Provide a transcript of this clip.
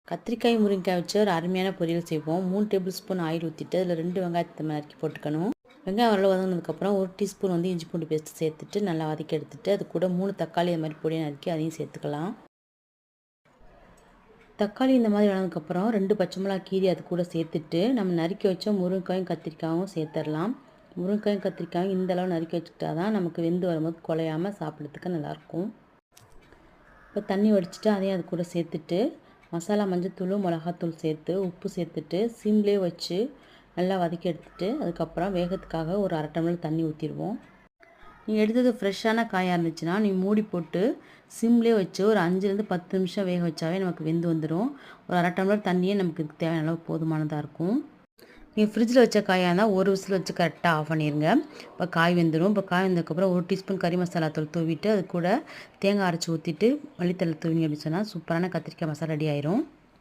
கத்திரிக்காய் முருங்கைக்காய் வச்சு ஒரு அருமையான பொரியல் செய்வோம். 3 டேபிள் ஸ்பூன் ஆயில் ஊற்றிட்டு அதில் 2 வெங்காயத்தை நறுக்கி போட்டுக்கணும். வெங்காயம் ஓரளவு வதங்கினதுக்கப்புறம் 1 டீஸ்பூன் இஞ்சி பூண்டு பேஸ்ட்டு சேர்த்துட்டு நல்லா வதக்கி எடுத்துட்டு அது கூட 3 தக்காளி இந்த மாதிரி பொடியை நறுக்கி அதையும் சேர்த்துக்கலாம். தக்காளி இந்த மாதிரி வதங்கினதுக்கப்புறம் 2 பச்சை மிளகா கீரி அது கூட சேர்த்துட்டு நம்ம நறுக்கி வச்ச முருங்கைக்காயும் கத்திரிக்காயும் சேர்த்துடலாம். முருங்கைக்காயும் கத்திரிக்காயும் இந்த அளவு நறுக்கி வச்சுக்கிட்டா தான் நமக்கு வெந்து வரும்போது குலையாமல் சாப்பிட்றதுக்கு நல்லாயிருக்கும். இப்போ தண்ணி வடிச்சிட்டு அதையும் அது கூட சேர்த்துட்டு மசாலா மஞ்சத்தூள் மிளகாத்தூள் சேர்த்து உப்பு சேர்த்துட்டு சிம்லேயே வச்சு நல்லா வதக்கி எடுத்துட்டு அதுக்கப்புறம் வேகத்துக்காக ஒரு 1/2 டம்ளர் தண்ணி ஊற்றிடுவோம். நீங்கள் எடுத்தது ஃப்ரெஷ்ஷான காயாக இருந்துச்சுன்னா நீங்கள் மூடி போட்டு சிம்லேயே வச்சு ஒரு 5லேருந்து 10 நிமிஷம் வேக வச்சாவே நமக்கு வெந்து வந்துடும். ஒரு 1/2 டம்ளர் தண்ணியே நமக்கு இதுக்கு தேவையான அளவு போதுமானதாக இருக்கும். நீங்கள் ஃப்ரிட்ஜில் வச்ச காயாக இருந்தால் ஒரு விசில் வச்சு கரெக்டாக ஆஃப் பண்ணிடுங்க. இப்போ காய் வெந்துடும். இப்போ காய் வந்ததுக்கப்புறம் 1 டீஸ்பூன் கறி மசாலா தூள் தூவிட்டு அது கூட தேங்காய் அரைச்சி ஊற்றிட்டு மல்லித்தழை தூவிங்க அப்படின்னு சொன்னால் சூப்பரான கத்திரிக்காய் மசாலா ரெடி ஆயிரும்.